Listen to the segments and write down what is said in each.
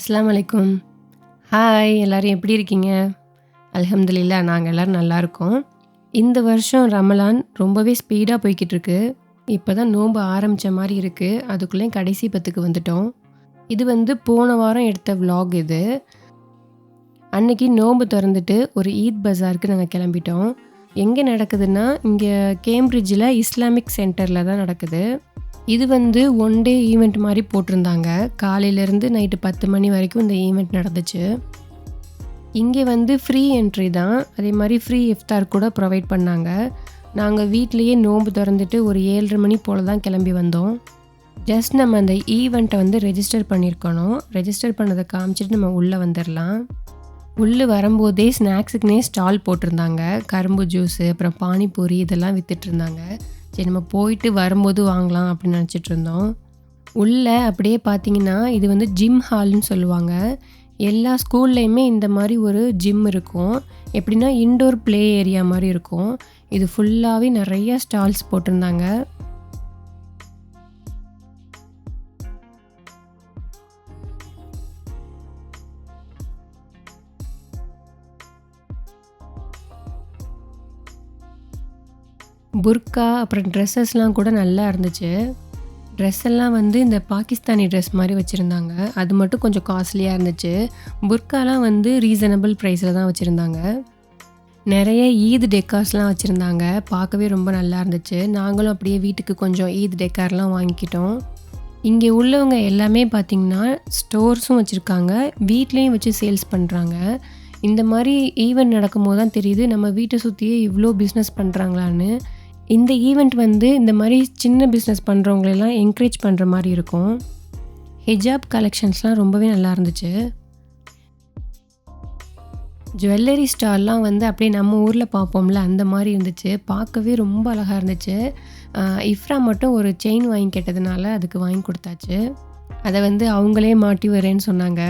அஸ்ஸலாமு அலைக்கும். ஹாய்! எல்லாரும் எப்படி இருக்கீங்க? அல்ஹம்துலில்லாஹ் நாங்க எல்லாரும் நல்லாயிருக்கோம். இந்த வருஷம் ரமலான் ரொம்பவே ஸ்பீடா போய்க்கிட்டுருக்கு. இப்ப தான் நோன்பு ஆரம்பிச்ச மாரி இருக்கு. அதுக்குள்ளேயும் கடைசி 10க்கு வந்துட்டோம். இது வந்து போன வாரம் எடுத்த விளாக் இது. அன்னைக்கு நோன்பு தொறந்துட்டு ஒரு ஈத் பஜாருக்கு நாங்க கிளம்பிட்டோம். எங்கே நடக்குதுன்னா, இங்க கேம்பிரிட்ஜில இஸ்லாமிக் சென்டர்ல தான் நடக்குது. இது வந்து ஒன் டே ஈவெண்ட் மாரி போட்டிருந்தாங்க. காலையிலேருந்து நைட்டு 10 மணி வரைக்கும் இந்த ஈவெண்ட் நடந்துச்சு. இங்கே வந்து ஃப்ரீ என்ட்ரி தான். அதே மாதிரி ஃப்ரீ இஃப்தார் கூட ப்ரொவைட் பண்ணாங்க. நாங்கள் வீட்லேயே நோன்பு திறந்துட்டு ஒரு 7:30 மணி போல் தான் கிளம்பி வந்தோம். ஜஸ்ட் நம்ம அந்த ஈவெண்ட்டை வந்து ரெஜிஸ்டர் பண்ணியிருக்கணும். ரெஜிஸ்டர் பண்ணதை காமிச்சிட்டு நம்ம உள்ளே வந்துடலாம். உள்ளே வரும்போதே ஸ்நாக்ஸுக்குனே ஸ்டால் போட்டிருந்தாங்க. கரும்பு ஜூஸு, அப்புறம் பானிபூரி இதெல்லாம் விற்றுட்ருந்தாங்க. சரி நம்ம போயிட்டு வரும்போது வாங்கலாம் அப்படின்னு நினச்சிட்டு இருந்தோம். உள்ளே அப்படியே பார்த்தீங்கன்னா, இது வந்து ஜிம் ஹால்னு சொல்லுவாங்க. எல்லா ஸ்கூல்லையுமே இந்த மாதிரி ஒரு ஜிம் இருக்கும். எப்படின்னா இன்டோர் ப்ளே ஏரியா மாதிரி இருக்கும். இது ஃபுல்லாகவே நிறைய ஸ்டால்ஸ் போட்டிருந்தாங்க. புர்கா அப்புறம் ட்ரெஸ்ஸஸ்லாம் கூட நல்லா இருந்துச்சு. ட்ரெஸ் எல்லாம் வந்து இந்த பாகிஸ்தானி ட்ரெஸ் மாதிரி வச்சுருந்தாங்க. அது மட்டும் கொஞ்சம் காஸ்ட்லியாக இருந்துச்சு. புர்காலாம் வந்து ரீசனபிள் ப்ரைஸில் தான் வச்சுருந்தாங்க. நிறைய ஈத் டெக்கார்ஸ்லாம் வச்சுருந்தாங்க. பார்க்கவே ரொம்ப நல்லா இருந்துச்சு. நாங்களும் அப்படியே வீட்டுக்கு கொஞ்சம் ஈத் டெக்கார்லாம் வாங்கிக்கிட்டோம். இங்கே உள்ளவங்க எல்லாமே பார்த்திங்கன்னா ஸ்டோர்ஸும் வச்சுருக்காங்க, வீட்லேயும் வச்சு சேல்ஸ் பண்ணுறாங்க. இந்த மாதிரி ஈவெண்ட் நடக்கும்போது தான் தெரியுது நம்ம வீட்டை சுற்றியே இவ்வளோ பிஸ்னஸ் பண்ணுறாங்களான்னு. இந்த ஈவெண்ட் வந்து இந்த மாதிரி சின்ன பிஸ்னஸ் பண்ணுறவங்களெல்லாம் என்கரேஜ் பண்ணுற மாதிரி இருக்கும். ஹிஜாப் கலெக்ஷன்ஸ்லாம் ரொம்பவே நல்லா இருந்துச்சு. ஜுவல்லரி ஸ்டால்லாம் வந்து அப்படியே நம்ம ஊரில் பார்ப்போம்ல அந்த மாதிரி இருந்துச்சு. பார்க்கவே ரொம்ப அழகாக இருந்துச்சு. இஃப்ரா மட்டும் ஒரு செயின் வாங்கி கேட்டதுனால அதுக்கு வாங்கி கொடுத்தாச்சு. அதை வந்து அவங்களே மாட்டி வரேன்னு சொன்னாங்க.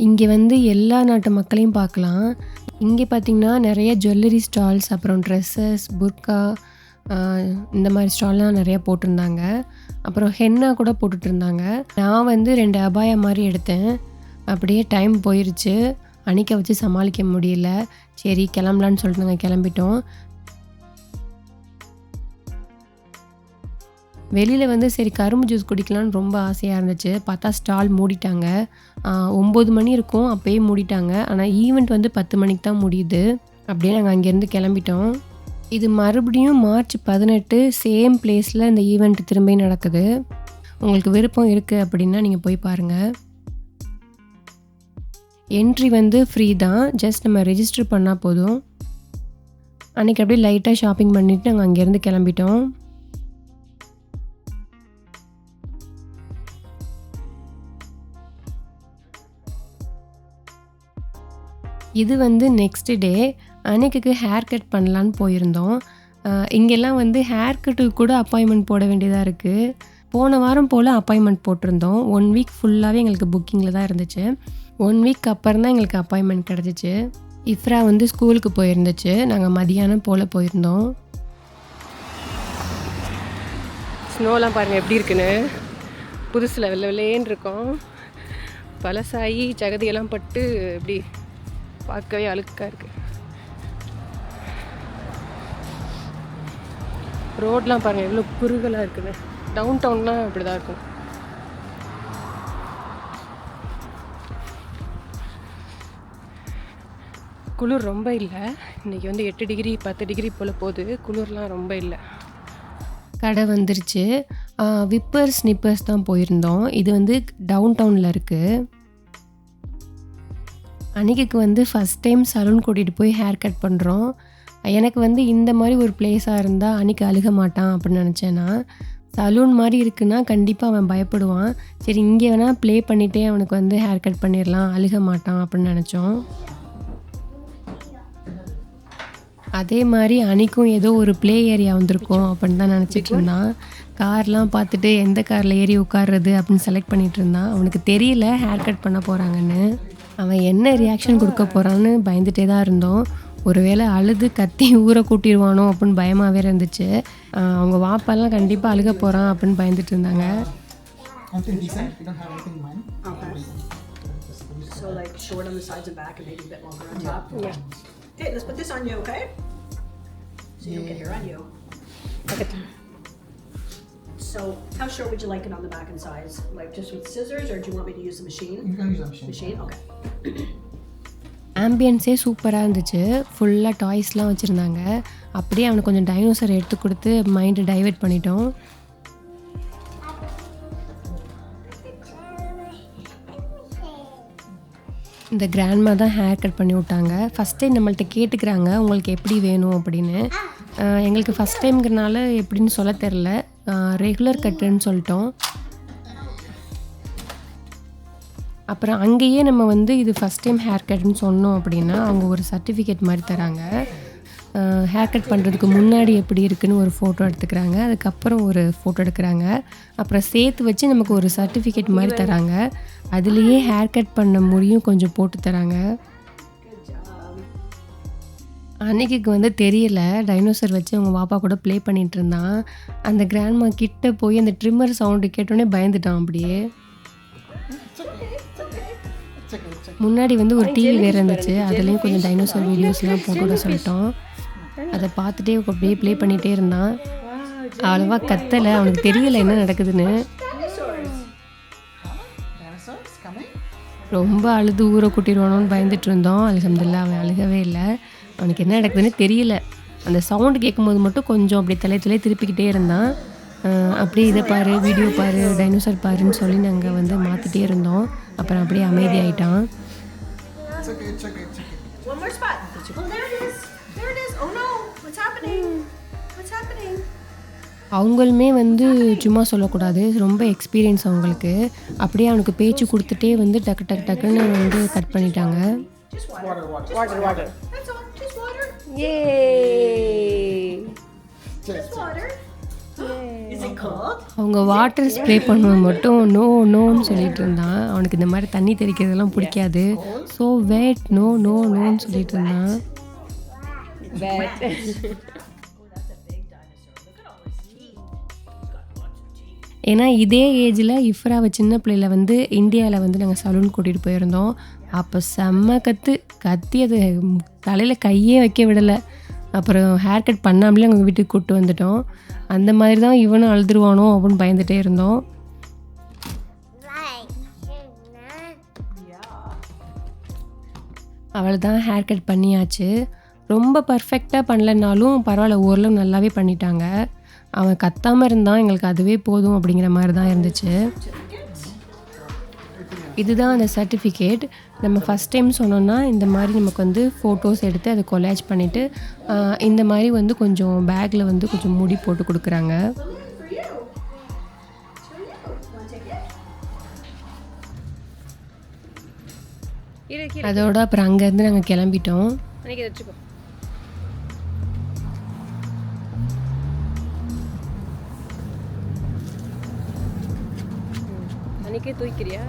இங்கே வந்து எல்லா நாட்டு மக்களையும் பார்க்கலாம். இங்கே பார்த்திங்கன்னா நிறைய ஜுவல்லரி ஸ்டால்ஸ், அப்புறம் ட்ரெஸ்ஸஸ், புர்கா இந்த மாதிரி ஸ்டால்லாம் நிறையா போட்டிருந்தாங்க. அப்புறம் ஹென்னா கூட போட்டுட்ருந்தாங்க. நான் வந்து 2 அபாயா மாதிரி எடுத்தேன். அப்படியே டைம் போயிடுச்சு. அன்னைக்க வச்சு சமாளிக்க முடியல. சரி கிளம்பலான்னு சொல்லிட்டு நாங்கள் கிளம்பிட்டோம். வெளியில் வந்து சரி கரும்பு ஜூஸ் குடிக்கலான்னு ரொம்ப ஆசையாக இருந்துச்சு. பார்த்தா ஸ்டால் மூடிட்டாங்க. 9 மணி இருக்கும், அப்போயே மூடிட்டாங்க. ஆனால் ஈவெண்ட் வந்து 10 மணிக்கு தான் முடியுது. அப்படியே நாங்கள் அங்கேருந்து கிளம்பிட்டோம். இது மறுபடியும் மார்ச் 18 சேம் பிளேஸில் இந்த ஈவெண்ட் திரும்பி நடக்குது. உங்களுக்கு விருப்பம் இருக்குது அப்படின்னா நீங்கள் போய் பாருங்கள். என்ட்ரி வந்து ஃப்ரீ தான். ஜஸ்ட் நம்ம ரெஜிஸ்டர் பண்ணால் போதும். அன்றைக்கி அப்படியே லைட்டாக ஷாப்பிங் பண்ணிவிட்டு நாங்கள் அங்கேருந்து கிளம்பிட்டோம். இது வந்து நெக்ஸ்ட் டே அன்னைக்கு ஹேர் கட் பண்ணலான்னு போயிருந்தோம். இங்கெல்லாம் வந்து ஹேர் கட்டுக்கு கூட அப்பாயின்மெண்ட் போட வேண்டியதாக இருக்குது. போன வாரம் போல் அப்பாயின்மெண்ட் போட்டிருந்தோம். 1 வீக் ஃபுல்லாகவே எங்களுக்கு புக்கிங்கில் தான் இருந்துச்சு. 1 வீக் அப்புறம் தான் எங்களுக்கு அப்பாயின்மெண்ட் கிடச்சிச்சு. இஃப்ரா வந்து ஸ்கூலுக்கு போயிருந்துச்சு. நாங்கள் மதியானம் போல் போயிருந்தோம். ஸ்னோலாம் பாருங்கள் எப்படி இருக்குன்னு. புதுசில் வெள்ளை வெள்ளையேன்னு இருக்கும். பழசாயி சகதியெல்லாம் பட்டு இப்படி பார்க்கவே அழுக்காக இருக்குது. ரோட்லாம் பாருங்கள் எவ்வளோ குறுகலாக இருக்குது. டவுன் டவுன்லாம் இப்படி தான் இருக்கும். குளிர் ரொம்ப இல்லை. இன்றைக்கி வந்து 8 டிகிரி 10 டிகிரி போல் போகுது. குளிர்லாம் ரொம்ப இல்லை. கடை வந்துருச்சு. விப்பர் ஸ்னிப்பர்ஸ் தான் போயிருந்தோம். இது வந்து டவுன் டவுனில் இருக்குது. அன்னைக்கு வந்து ஃபஸ்ட் டைம் சலூன் கூட்டிகிட்டு போய் ஹேர் கட் பண்ணுறோம். எனக்கு வந்து இந்த மாதிரி ஒரு பிளேஸாக இருந்தால் அன்றைக்கி அழுக மாட்டான் அப்படின்னு நினச்சேன்னா. சலூன் மாதிரி இருக்குன்னா கண்டிப்பாக அவன் பயப்படுவான். சரி இங்கே வேணால் ப்ளே பண்ணிகிட்டே அவனுக்கு வந்து ஹேர் கட் பண்ணிடலாம், அழுக மாட்டான் அப்படின்னு நினச்சோம். அதே மாதிரி அன்றைக்கும் ஏதோ ஒரு ப்ளே ஏரியா வந்திருக்கும் அப்படின்னு தான் நினச்சிட்டு இருந்தான். கார்லாம் பார்த்துட்டு எந்த காரில் ஏறி உட்கார்றது அப்படின்னு செலக்ட் பண்ணிகிட்டு இருந்தான். அவனுக்கு தெரியல ஹேர் கட் பண்ண போகிறாங்கன்னு. அவன் என்ன ரியாக்ஷன் கொடுக்க போகிறான்னு பயந்துகிட்டே தான் இருந்தோம். ஒருவேளை அழுது கத்தி ஊரை கூட்டிடுவானோ அப்படின்னு பயமாகவே இருந்துச்சு. அவங்க வாப்பாலாம் கண்டிப்பாக அழுக போகிறான் அப்படின்னு பயந்துட்டு இருந்தாங்க. So like short on the sides and back and maybe a bit longer on top. Yeah. Okay, let's put this on you, okay? So you don't get hair on you. Okay. So how short would you like it on the back and sides? Like just with scissors, or do you want me to use the machine? You can use the machine. Machine, okay. ஆம்பியன்ஸே சூப்பராக இருந்துச்சு. ஃபுல்லாக டாய்ஸ்லாம் வச்சுருந்தாங்க. அப்படியே அவனுக்கு கொஞ்சம் dinosaur எடுத்து கொடுத்து மைண்டை டைவர்ட் பண்ணிட்டோம். இந்த கிராண்ட்மா தான் ஹேர் கட் பண்ணி விட்டாங்க. ஃபஸ்ட் டைம் நம்மள்ட்ட கேட்டுக்கிறாங்க உங்களுக்கு எப்படி வேணும் அப்படின்னு. எங்களுக்கு ஃபஸ்ட் டைம்ங்கிறனால எப்படின்னு சொல்ல தெரில. ரெகுலர் கட்டுன்னு சொல்லிட்டோம். அப்புறம் அங்கேயே நம்ம வந்து இது ஃபஸ்ட் டைம் ஹேர் கட்னு சொன்னோம் அப்படின்னா அவங்க ஒரு சர்டிஃபிகேட் மாதிரி தராங்க. ஹேர் கட் பண்ணுறதுக்கு முன்னாடி எப்படி இருக்குன்னு ஒரு ஃபோட்டோ எடுத்துக்கிறாங்க. அதுக்கப்புறம் ஒரு ஃபோட்டோ எடுக்கிறாங்க. அப்புறம் சேர்த்து வச்சு நமக்கு ஒரு சர்டிஃபிகேட் மாதிரி தராங்க. அதுலேயே ஹேர் கட் பண்ண முடியும் கொஞ்சம் போட்டு தராங்க. அன்னைக்கு வந்து தெரியல, டைனோசர் வச்சு அவங்க பாப்பா கூட ப்ளே பண்ணிகிட்டு இருந்தான். அந்த கிராண்ட்மா கிட்ட போய் அந்த ட்ரிம்மர் சவுண்டு கேட்டோன்னே பயந்துட்டான். அப்படியே முன்னாடி வந்து ஒரு டிவி வேறு இருந்துச்சு. அதுலேயும் கொஞ்சம் டைனோசர் வீடியோஸ்லாம் போட்டு விட சொல்லிட்டோம். அதை பார்த்துட்டே அப்படியே ப்ளே பண்ணிகிட்டே இருந்தான். அவ்வளோவா கத்தலை, அவனுக்கு தெரியலை என்ன நடக்குதுன்னு. ரொம்ப அழுது ஊரை கூட்டிடுவானோன்னு பயந்துட்டு இருந்தோம். அல்ஹம்துலில்லாஹ் அவன் அழுகவே இல்லை. அவனுக்கு என்ன நடக்குதுன்னு தெரியல. அந்த சவுண்டு கேட்கும்போது மட்டும் கொஞ்சம் அப்படியே தலையை திருப்பிக்கிட்டே இருந்தான். அப்படியே இதை பாரு, வீடியோ பாரு, டைனோசர் பாருன்னு சொல்லி நாங்கள் வந்து மாற்றிட்டே இருந்தோம். அப்புறம் அப்படியே அமைதியாயிட்டான். One more spot. Oh, there it is. There it is. Oh no, what's happening? What's happening? அவங்களுமே வந்து சும்மா சொல்லக்கூடாது, ரொம்ப எக்ஸ்பீரியன்ஸ் அவங்களுக்கு. அப்படியே அவனுக்கு பேச்சு கொடுத்துட்டே வந்து டக்குன்னு வந்து கட் பண்ணிட்டாங்க. Just water. Water. That's all. Just water. Yay! Just water. Is it cold? அவங்க வாட்டர் ஸ்ப்ரே பண்ணுவது மட்டும் நோன்னு சொல்லிட்டு இருந்தான். அவனுக்கு இந்த மாதிரி தண்ணி தெளிக்கிறதெல்லாம் பிடிக்காது. ஸோ வேட் நோன்னு சொல்லிட்டு இருந்தான். ஏன்னா இதே ஏஜில் இஃப்ராவை சின்ன பிள்ளையில வந்து இந்தியாவில் வந்து நாங்கள் சலூன் கூட்டிகிட்டு போயிருந்தோம். அப்போ செம்ம கத்தி அது தலையில் கையே வைக்க விடலை. அப்புறம் ஹேர் கட் பண்ணாமலே அவங்க வீட்டுக்கு கூப்பிட்டு வந்துட்டோம். அந்த மாதிரி தான் இவனும் அழுதுருவானோ அப்படின்னு பயந்துகிட்டே இருந்தோம். அவள் தான் ஹேர் கட் பண்ணியாச்சு. ரொம்ப பர்ஃபெக்டாக பண்ணலைனாலும் பரவாயில்ல, ஓரளவு நல்லாவே பண்ணிட்டாங்க. அவன் கத்தாமல் இருந்தான், எங்களுக்கு அதுவே போதும் அப்படிங்கிற மாதிரி தான் இருந்துச்சு. இதுதான் அந்த சர்டிஃபிகேட். நம்ம ஃபஸ்ட் டைம் சொன்னோன்னா இந்த மாதிரி நமக்கு வந்து ஃபோட்டோஸ் எடுத்து அதை கொலாஜ் பண்ணிவிட்டு இந்த மாதிரி வந்து கொஞ்சம் பேக்கில் வந்து கொஞ்சம் முடி போட்டு கொடுக்குறாங்க. அதோட அப்புறம் அங்கேருந்து நாங்கள் கிளம்பிட்டோம். அன்றைக்கே தூக்கிறியா?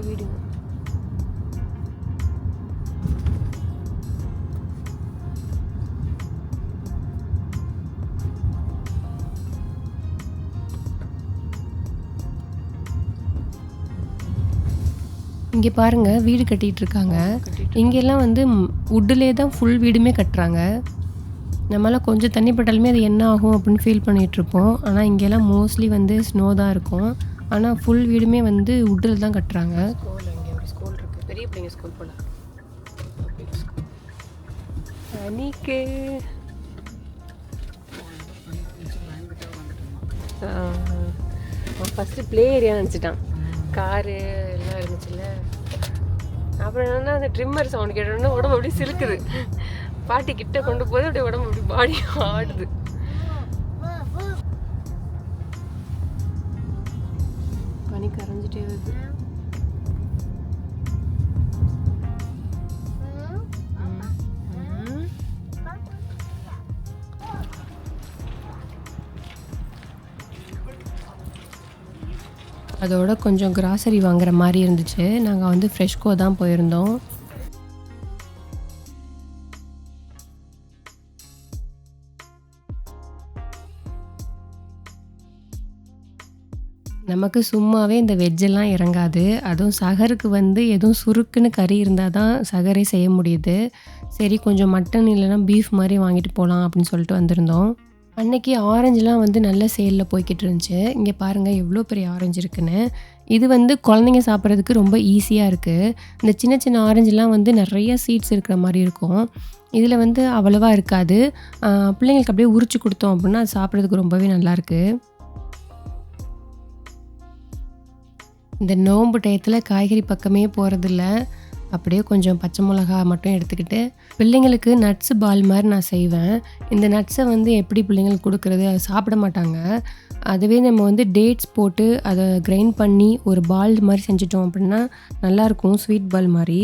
வீடு இங்கே பாருங்கள், வீடு கட்டிகிட்டு இருக்காங்க. இங்கெல்லாம் வந்து வுட்டிலே தான் ஃபுல் வீடுமே கட்டுறாங்க. நம்மளாம் கொஞ்சம் தண்ணி பட்டாலுமே அது என்ன ஆகும் அப்படின்னு ஃபீல் பண்ணிகிட்ருப்போம். ஆனால் இங்கெல்லாம் மோஸ்ட்லி வந்து ஸ்னோ தான் இருக்கும். ஆனால் ஃபுல் வீடுமே வந்து வுட்டில் தான் கட்டுறாங்க. இங்கே ஒரு ஸ்கூல் இருக்குது, பெரிய பிள்ளைங்க ஸ்கூல் போல. அன்னைக்கு ஃபஸ்ட்டு ப்ளே ஏரியா நினச்சிட்டான். காரு எல்லாம் இருந்துச்சுல்ல. அப்புறம் என்னன்னா அந்த ட்ரிம்மர் சவுண்டு கேட்டோன்னா உடம்பு அப்படியே சிலுக்குது. பாட்டி கிட்ட கொண்டு போது அப்படியே உடம்பு அப்படி பாடி ஆடுது. தண்ணி கரைஞ்சிட்டே வருது. அதோட கொஞ்சம் கிராசரி வாங்குற மாதிரி இருந்துச்சு. நாங்கள் வந்து ஃப்ரெஷ்கோ தான் போயிருந்தோம். நமக்கு சும்மாவே இந்த வெஜ்ஜெல்லாம் இறங்காது. அதுவும் சஹருக்கு வந்து எதுவும் சுருக்குன்னு கறி இருந்தால் தான் சஹரே செய்ய முடியுது. சரி கொஞ்சம் மட்டன் இல்லைனா பீஃப் மாதிரி வாங்கிட்டு போகலாம் அப்படின்னு சொல்லிட்டு வந்திருந்தோம். அன்னைக்கு ஆரஞ்சுலாம் வந்து நல்ல சேலில் போய்கிட்டு இருந்துச்சு. இங்கே பாருங்கள் எவ்வளோ பெரிய ஆரஞ்சு இருக்குன்னு. இது வந்து குழந்தைங்க சாப்பிட்றதுக்கு ரொம்ப ஈஸியாக இருக்குது. இந்த சின்ன சின்ன ஆரஞ்சுலாம் வந்து நிறைய சீட்ஸ் இருக்கிற மாதிரி இருக்கும். இதில் வந்து அவ்வளவா இருக்காது. பிள்ளைங்களுக்கு அப்படியே உரிச்சு கொடுத்தோம் அப்படின்னா அது சாப்பிட்றதுக்கு ரொம்பவே நல்லாயிருக்கு. இந்த நோன்பு டயத்தில் காய்கறி பக்கமே போகிறதில்ல. அப்படியே கொஞ்சம் பச்சை மிளகா மட்டும் எடுத்துக்கிட்டு பிள்ளைங்களுக்கு நட்ஸு பால் மாதிரி நான் செய்வேன். இந்த நட்ஸை வந்து எப்படி பிள்ளைங்களுக்கு கொடுக்குறது, அதை சாப்பிட மாட்டாங்க. அதுவே நம்ம வந்து டேட்ஸ் போட்டு அதை கிரைண்ட் பண்ணி ஒரு பால் மாதிரி செஞ்சிட்டோம் அப்படின்னா நல்லாயிருக்கும். ஸ்வீட் பால் மாதிரி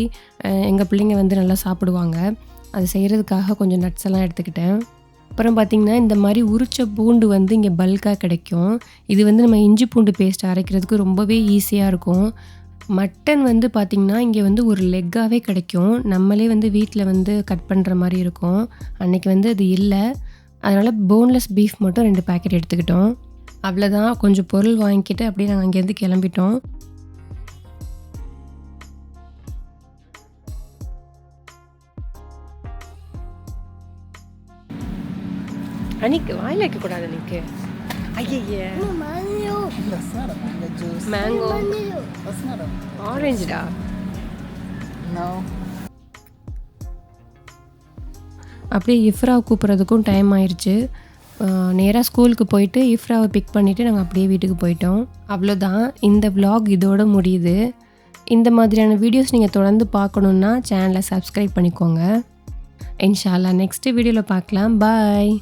எங்கள் பிள்ளைங்க வந்து நல்லா சாப்பிடுவாங்க. அது செய்கிறதுக்காக கொஞ்சம் நட்ஸ் எல்லாம் எடுத்துக்கிட்டேன். அப்புறம் பார்த்திங்கன்னா இந்த மாதிரி உரிச்ச பூண்டு வந்து இங்கே பல்காக கிடைக்கும். இது வந்து நம்ம இஞ்சி பூண்டு பேஸ்ட் அரைக்கிறதுக்கு ரொம்பவே ஈஸியாக இருக்கும். மட்டன் வந்து பார்த்திங்கன்னா இங்கே வந்து ஒரு லெக்காகவே கிடைக்கும். நம்மளே வந்து வீட்டில் வந்து கட் பண்ணுற மாதிரி இருக்கும். அன்றைக்கி வந்து அது இல்லை. அதனால் போன்லெஸ் பீஃப் மட்டும் 2 பேக்கெட் எடுத்துக்கிட்டோம். அவ்வளோதான். கொஞ்சம் பொருள் வாங்கிக்கிட்டு அப்படியே நாங்கள் அங்கேருந்து கிளம்பிட்டோம். அன்னைக்கு வாயில் வைக்கக்கூடாது. அன்னைக்கு ஐயே That's not a mango juice. Mango That's not a... ஆரஞ்சுடா. No. அப்படியே இஃப்ராவை கூப்பிட்றதுக்கும் டைம் ஆயிடுச்சு. நேராக ஸ்கூலுக்கு போயிட்டு இஃப்ராவை பிக் பண்ணிவிட்டு நாங்கள் அப்படியே வீட்டுக்கு போயிட்டோம். அவ்வளோதான். இந்த vlog இதோட முடியுது. இந்த மாதிரியான வீடியோஸ் நீங்கள் தொடர்ந்து பார்க்கணுன்னா சேனலை சப்ஸ்கிரைப் பண்ணிக்கோங்க. இன்ஷா அல்லாஹ் நெக்ஸ்ட் வீடியோவில் பார்க்கலாம். பாய்.